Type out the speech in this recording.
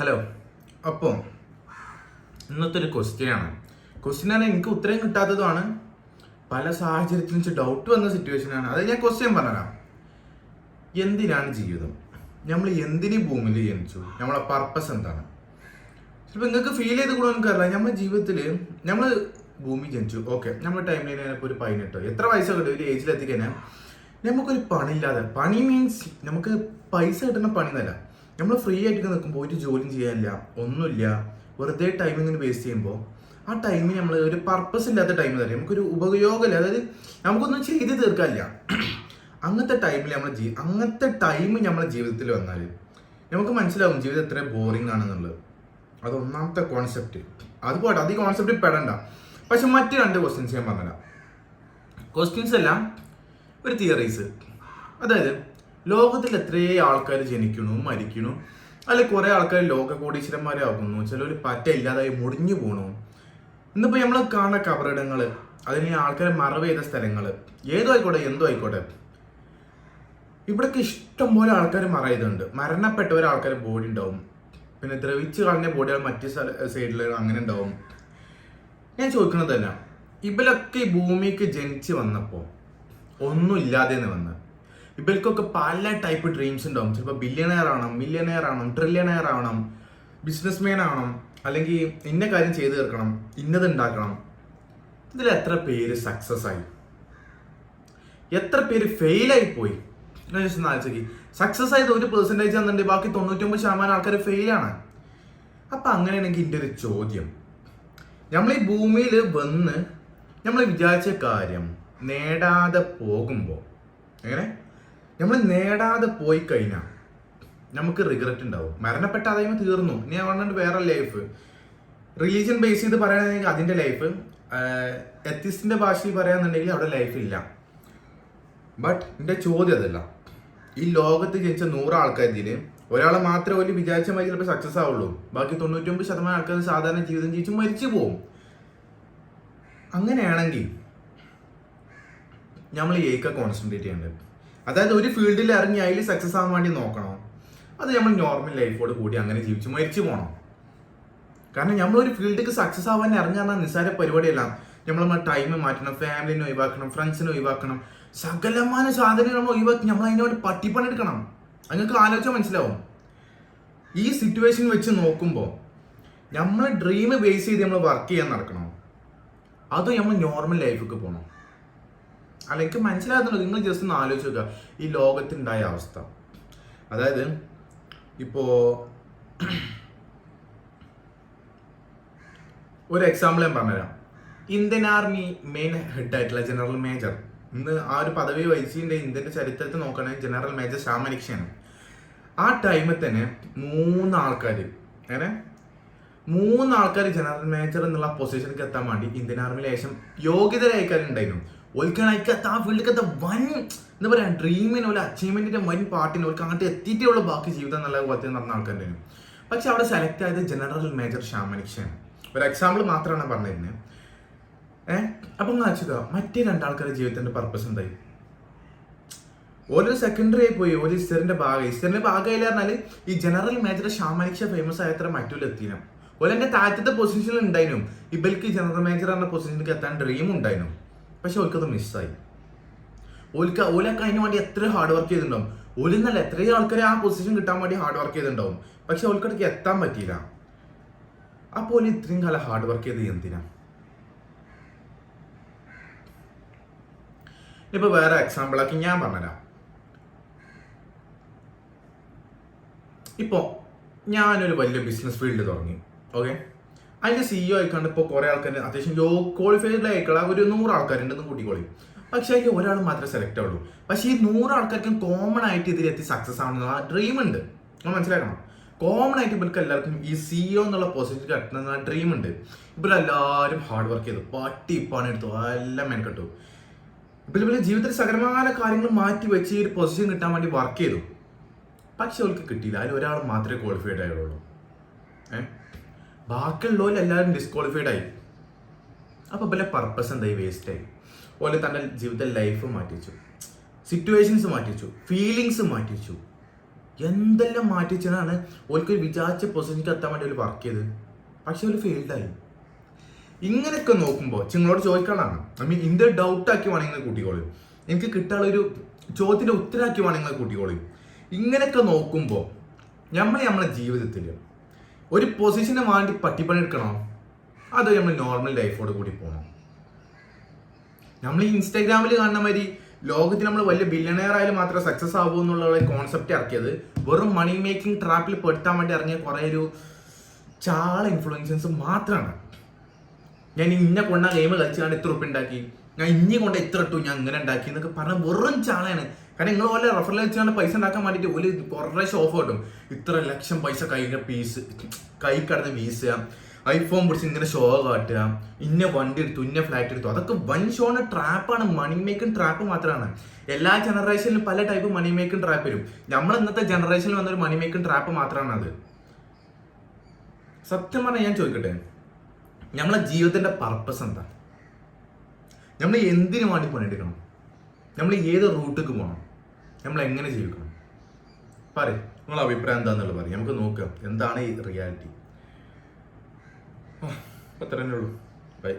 Hello. അപ്പം ഇന്നത്തെ ഒരു ക്വസ്റ്റ്യനാണ് എനിക്ക് ഉത്തരം കിട്ടാത്തതുമാണ്. പല സാഹചര്യത്തിൽ വെച്ച് ഡൗട്ട് വന്ന സിറ്റുവേഷനാണ്. അത് ഞാൻ ക്വസ്റ്റ്യൻ പറഞ്ഞുതരാം. എന്തിനാണ് ജീവിതം? നമ്മൾ എന്തിനു ഭൂമിയിൽ ജനിച്ചു? നമ്മളെ പർപ്പസ് എന്താണ്? ചിലപ്പോൾ നിങ്ങൾക്ക് ഫീൽ ചെയ്ത് കൂടെ എനിക്കറിയില്ല. നമ്മുടെ ജീവിതത്തിൽ നമ്മൾ ഭൂമി ജനിച്ചു, ഓക്കെ, നമ്മുടെ ടൈമിൽ ഇപ്പോൾ ഒരു 18 എത്ര വയസ്സൊക്കെ ഒരു ഏജിലെത്തിക്കഴിഞ്ഞാൽ നമുക്കൊരു പണിയില്ലാതെ, പണി മീൻസ് നമുക്ക് പൈസ കിട്ടുന്ന പണി എന്നല്ല, നമ്മൾ ഫ്രീ ആയിട്ട് നിൽക്കുമ്പോൾ ഒരു ജോലിയും ചെയ്യാനില്ല, ഒന്നുമില്ല, വെറുതെ ടൈം ഇങ്ങനെ വേസ്റ്റ് ചെയ്യുമ്പോൾ ആ ടൈമിൽ നമ്മൾ ഒരു പർപ്പസ് ഇല്ലാത്ത ടൈം തരാം, നമുക്കൊരു ഉപയോഗമില്ല, അതായത് നമുക്കൊന്നും ചെയ്ത് തീർക്കാനില്ല. അങ്ങനത്തെ ടൈമിൽ അങ്ങനത്തെ ടൈം നമ്മളെ ജീവിതത്തിൽ വന്നാൽ നമുക്ക് മനസ്സിലാവും ജീവിതം എത്ര ബോറിംഗ് ആണെന്നുള്ളത്. അത് ഒന്നാമത്തെ കോൺസെപ്റ്റ്. അത് പോട്ടെ, അത് ഈ കോൺസെപ്റ്റ് പെടണ്ട. പക്ഷെ മറ്റ് 2 ക്വസ്റ്റ്യൻസ് ഞാൻ പറഞ്ഞുതരാം. ക്വസ്റ്റ്യൻസ് എല്ലാം ഒരു തിയറീസ്. അതായത് ലോകത്തിൽ എത്രയോ ആൾക്കാർ ജനിക്കണു, മരിക്കണു, അല്ലെങ്കിൽ കുറേ ആൾക്കാർ ലോക കോടീശ്വരന്മാരാകുന്നു, ചിലർ പറ്റ ഇല്ലാതായി മുടിഞ്ഞു പോകണു. ഇന്നിപ്പോൾ നമ്മൾ കാണുന്ന കബറിടങ്ങൾ, അതിന് ആൾക്കാരെ മറവ് ചെയ്ത സ്ഥലങ്ങൾ, ഏതോ ആയിക്കോട്ടെ, എന്തോ ആയിക്കോട്ടെ, ഇവിടേക്ക് ഇഷ്ടം പോലെ ആൾക്കാർ മറവ് ചെയ്തിട്ടുണ്ട്. മരണപ്പെട്ട ഒരാൾക്കാർ ബോഡി ഉണ്ടാവും, പിന്നെ ദ്രവിച്ച് കളഞ്ഞ ബോഡികൾ മറ്റു സൈഡിൽ അങ്ങനെ ഉണ്ടാവും. ഞാൻ ചോദിക്കുന്നതല്ല, ഇവരൊക്കെ ഈ ഭൂമിക്ക് ജനിച്ച് വന്നപ്പോൾ ഒന്നും ഇല്ലാതെ വന്ന് ഇവർക്കൊക്കെ പല ടൈപ്പ് ഡ്രീംസ് ഉണ്ടാവും. ചിലപ്പോൾ ബില്യണയർ ആവണം, മില്യണയർ ആവണം, ട്രില്യണയർ ആവണം, ബിസിനസ്മാൻ ആവണം, അല്ലെങ്കിൽ ഇന്ന കാര്യം ചെയ്തു തീർക്കണം, ഇന്നത് ഉണ്ടാക്കണം. ഇതിൽ എത്ര പേര് സക്സസ് ആയി, എത്ര പേര് ഫെയിലായി പോയി? ആലോചിക്ക്. സക്സസ് ആയത് 1% എന്നുണ്ടെങ്കിൽ ബാക്കി 99% ആൾക്കാർ ഫെയിലാണ്. അപ്പം അങ്ങനെയാണെങ്കിൽ എൻ്റെ ഒരു ചോദ്യം, നമ്മൾ ഈ ഭൂമിയിൽ വന്ന് നമ്മൾ വിചാരിച്ച കാര്യം നേടാതെ പോകുമ്പോൾ, നമ്മൾ നേടാതെ പോയി കഴിഞ്ഞാൽ നമുക്ക് റിഗ്രറ്റ് ഉണ്ടാവും. മരണപ്പെട്ട അതായത് തീർന്നു, ഇനി പറഞ്ഞിട്ട് വേറെ ലൈഫ്. റിലീജിയൻ ബേസ് ചെയ്ത് പറയുകയാണെങ്കിൽ അതിൻ്റെ ലൈഫ്, എത്തിസ്റ്റിൻ്റെ ഭാഷയിൽ പറയാന്നുണ്ടെങ്കിൽ അവിടെ ലൈഫ് ഇല്ല. ബട്ട് എൻ്റെ ചോദ്യം അതല്ല. ഈ ലോകത്ത് ജനിച്ച 100 ആൾക്കാരിൽ ഒരാളെ മാത്രമേ ഒരു വിചാരിച്ച മാതിരി ചിലപ്പോൾ സക്സസ് ആവുള്ളൂ. ബാക്കി 99% ആൾക്കാർ സാധാരണ ജീവിതം ജീവിച്ച് മരിച്ചു പോവും. അങ്ങനെയാണെങ്കിൽ നമ്മൾ ഏക കോൺസെൻട്രേറ്റ് ചെയ്യേണ്ടത്, അതായത് ഒരു ഫീൽഡിൽ ഇറങ്ങി അതിൽ സക്സസ് ആവാൻ വേണ്ടി നോക്കണം. അത് നമ്മൾ നോർമൽ ലൈഫോട് കൂടി അങ്ങനെ ജീവിച്ച് മരിച്ചു പോകണം. കാരണം നമ്മളൊരു ഫീൽഡിലേക്ക് സക്സസ് ആവാൻ ഇറങ്ങാൻ നിസ്സാര പരിപാടിയല്ല. നമ്മൾ ടൈം മാറ്റണം, ഫാമിലിനെ ഒഴിവാക്കണം, ഫ്രണ്ട്സിനെ ഒഴിവാക്കണം, സകലമായ സാധനങ്ങൾ നമ്മൾ ഒഴിവാക്കി നമ്മൾ അതിനോട് പട്ടിപ്പണിയെടുക്കണം. നിങ്ങൾക്ക് ആലോചിച്ചാൽ മനസ്സിലാവും. ഈ സിറ്റുവേഷൻ വെച്ച് നോക്കുമ്പോൾ നമ്മൾ ഡ്രീം ബേസ് ചെയ്ത് നമ്മൾ വർക്ക് ചെയ്യാൻ നടക്കണം, അതോ നമ്മൾ നോർമൽ ലൈഫിലേക്ക് പോകണം? അല്ല, എനിക്ക് മനസ്സിലാകുന്നുണ്ടോ? നിങ്ങൾ ജസ്റ്റ് ഒന്ന് ആലോചിച്ച് നോക്കുക ഈ ലോകത്തുണ്ടായ അവസ്ഥ. അതായത് ഇപ്പോൾ ഒരു എക്സാമ്പിൾ ഞാൻ പറഞ്ഞുതരാം. ഇന്ത്യൻ ആർമി മെയിൻ ഹെഡായിട്ടുള്ള ജനറൽ മേജർ, ഇന്ന് ആ ഒരു പദവി വഹിച്ചതിൻ്റെ ഇന്ത്യൻ്റെ ചരിത്രത്തിൽ നോക്കുകയാണെങ്കിൽ ജനറൽ മേജർ ശ്യാമനിക്ഷയാണ്. ആ ടൈമിൽ തന്നെ 3 ആൾക്കാർ ജനറൽ മേജർ എന്നുള്ള പൊസിഷനിലേക്ക് എത്താൻ വേണ്ടി ഇന്ത്യൻ ആർമിയിൽ ശേഷം യോഗ്യതരായിക്കാരുണ്ടായിരുന്നു. ഓൽക്കാണ് ആ ഫീൽഡിലേക്ക് വൻ എന്താ പറയുക, ഡ്രീമിന് ഒരു അച്ചീവ്മെന്റിന്റെ വൻ പാർട്ടിന് ഓൽക്ക് അങ്ങോട്ട് എത്തിയിട്ടേ ഉള്ളൂ ബാക്കി ജീവിതം നല്ല പോലത്തെ നടന്ന ആൾക്കാരുണ്ടായിരുന്നു. പക്ഷെ അവിടെ സെലക്ട് ആയത് ജനറൽ മേജർ ശ്യാമനിക്ഷയാണ്. ഒരു എക്സാമ്പിൾ മാത്രമാണ് പറഞ്ഞിരുന്നത്. അപ്പം ഒന്ന് വെച്ചത് മറ്റേ 2 ആൾക്കാരുടെ ജീവിതത്തിന്റെ പർപ്പസ് എന്തായി? ഓരോ സെക്കൻഡറി ആയി പോയി, ഒരു ഹിസ്റ്ററിന്റെ ഭാഗമായില്ല പറഞ്ഞാൽ ഈ ജനറൽ മേജർ ശ്യാമനിക്ഷ ഫേമസ് ആയത്ര മറ്റൊരു എത്തിനും ഓലെന്റെ താഴത്തെ പൊസിഷനിൽ ഉണ്ടായിരുന്നു. ഇവർക്ക് ജനറൽ മേജർ എന്ന പൊസിഷനിലേക്ക് എത്താൻ ഡ്രീം ഉണ്ടായിരുന്നു. പക്ഷെ ഓൽക്കത് മിസ്സായി. ഓലൊക്കെ അതിന് വേണ്ടി എത്ര ഹാർഡ് വർക്ക് ചെയ്തിട്ടുണ്ടാവും. ഓലെന്നല്ല എത്രയോ ആൾക്കാരെ ആ പൊസിഷൻ കിട്ടാൻ വേണ്ടി ഹാർഡ് വർക്ക് ചെയ്തിട്ടുണ്ടാവും. പക്ഷെ ഓൽക്കടക്ക് എത്താൻ പറ്റിയില്ല. അപ്പോൾ ഇത്രയും കാലം ഹാർഡ് വർക്ക് ചെയ്ത് എന്തിനാ? ഇപ്പൊ വേറെ എക്സാമ്പിളാക്കി ഞാൻ പറഞ്ഞുതരാം. ഇപ്പോൾ ഞാനൊരു വലിയ ബിസിനസ് ഫീൽഡ് തുടങ്ങി, ഓക്കെ. അതിൻ്റെ CEO ആയിക്കാണ്ട് ഇപ്പോൾ കുറേ ആൾക്കാർ അത്യാവശ്യം ലോ ക്വാളിഫൈഡ് ആയിക്കുള്ള ഒരു 100 ആൾക്കാരുണ്ടെന്ന് കൂട്ടിക്കോളി. പക്ഷേ അതിൽ ഒരാൾ മാത്രമേ സെലക്ട് ആവുള്ളൂ. പക്ഷേ ഈ 100 ആൾക്കാർക്കും കോമൺ ആയിട്ട് ഇതിലെത്തി സക്സസ് ആവണമെന്നുള്ള ഡ്രീം ഉണ്ട്. നമ്മൾ മനസ്സിലാക്കണം. കോമൺ ആയിട്ട് ഇവർക്ക് എല്ലാവർക്കും ഈ CEO എന്നുള്ള പൊസിഷൻ എത്തുന്ന ഡ്രീം ഉണ്ട്. ഇവരെല്ലാവരും ഹാർഡ് വർക്ക് ചെയ്തു, പണിയെടുത്തു, എല്ലാം മെനക്കെട്ടു. ഇവർ ജീവിതത്തിൽ സകലമായ കാര്യങ്ങൾ മാറ്റി വെച്ച് ഈ ഒരു പൊസിഷൻ കിട്ടാൻ വേണ്ടി വർക്ക് ചെയ്തു. പക്ഷെ അവർക്ക് കിട്ടിയില്ല. അതിൽ ഒരാൾ മാത്രമേ ക്വാളിഫൈഡ് ആയുള്ളൂ. ബാക്കിയുള്ളവർ എല്ലാവരും ഡിസ്ക്വാളിഫൈഡ് ആയി. അപ്പോൾ ഇവരുടെ പർപ്പസ് എന്തായി? വേസ്റ്റായി. ഓലെ തൻ്റെ ജീവിതത്തിൽ ലൈഫ് മാറ്റിച്ചു, സിറ്റുവേഷൻസ് മാറ്റിച്ചു, ഫീലിങ്സ് മാറ്റിച്ചു. എന്തെല്ലാം മാറ്റി വെച്ചാണ് ഓൽക്കൊരു വിചാരിച്ച പൊസിഷനിലേക്ക് എത്താൻ വേണ്ടി അവർ വർക്ക് ചെയ്ത്. പക്ഷെ അവർ ഫെയിൽഡായി. ഇങ്ങനെയൊക്കെ നോക്കുമ്പോൾ നിങ്ങളോട് ചോദിക്കാനാണ്, ഐ മീൻ ഇന്ത്യ ഡൗട്ടാക്കി വേണമെങ്കിൽ കൂട്ടിക്കോളൂ, എനിക്ക് കിട്ടാനുള്ള ഒരു ചോദ്യത്തിൻ്റെ ഉത്തരമാക്കി വേണമെങ്കിൽ കൂട്ടിക്കോളൂ. ഇങ്ങനെയൊക്കെ നോക്കുമ്പോൾ നമ്മളെ ജീവിതത്തിൽ ഒരു പൊസിഷന് വേണ്ടി പട്ടിപ്പണി എടുക്കണോ, അതോ നമ്മൾ നോർമൽ ലൈഫോട് കൂടി പോകണം? നമ്മൾ ഈ ഇൻസ്റ്റാഗ്രാമിൽ കാണുന്ന മാതിരി ലോകത്തിൽ നമ്മൾ വലിയ ബില്യണയർ ആയാലും മാത്രമേ സക്സസ് ആകൂ എന്നുള്ള കോൺസെപ്റ്റ് ഇറക്കിയത് വെറും മണി മേക്കിംഗ് ട്രാപ്പിൽ പെടുത്താൻ വേണ്ടി ഇറങ്ങിയ കുറേ ഒരു ചാള ഇൻഫ്ലുവൻസേഴ്സ് മാത്രമാണ്. ഞാൻ ഇന്നെ കൊണ്ട ഗെയിം കളിച്ചാണ് ഇത്ര ഉപ്പ് ഉണ്ടാക്കി, ഞാൻ ഇനി കൊണ്ട് ഇത്ര ഇട്ടു, ഞാൻ ഇങ്ങനെ ഉണ്ടാക്കി എന്നൊക്കെ പറഞ്ഞ വെറും ചാളയാണ്. കാരണം നിങ്ങൾ പോലെ റെഫറൽ വെച്ചാണ് പൈസ ഉണ്ടാക്കാൻ വേണ്ടിയിട്ട് ഒരു കുറേ ഷോഫ് കിട്ടും. ഇത്ര ലക്ഷം പൈസ കൈ കടന്ന് വീസുക, ഐഫോൺ പിടിച്ച് ഇങ്ങനെ ഷോ കാട്ടുക, ഇന്ന വണ്ടി എടുത്തു, ഇന്ന ഫ്ലാറ്റ് എടുത്തു. അതൊക്കെ വൺ ഷോണ് ട്രാപ്പാണ്, മണി മേക്കിംഗ് ട്രാപ്പ് മാത്രമാണ്. എല്ലാ ജനറേഷനിലും പല ടൈപ്പ് മണി മേക്കിംഗ് ട്രാപ്പ് വരും. നമ്മൾ ഇന്നത്തെ ജനറേഷനിൽ വന്നൊരു മണി മേക്കിംഗ് ട്രാപ്പ് മാത്രമാണ് അത്. സത്യം പറഞ്ഞാൽ ഞാൻ ചോദിക്കട്ടെ, നമ്മളെ ജീവിതത്തിന്റെ പർപ്പസ് എന്താ? നമ്മൾ എന്തിനു വേണ്ടി പണിയെടുക്കണം? നമ്മൾ ഏത് റൂട്ടിലേക്ക് പോകണം? നമ്മൾ എങ്ങനെ ജീവിക്കണം? പറയും, നിങ്ങളെ അഭിപ്രായം എന്താണെന്നുള്ളത് പറയും. നമുക്ക് നോക്കാം എന്താണ് ഈ റിയാലിറ്റി. അത്ര തന്നെ ഉള്ളൂ. ബൈ.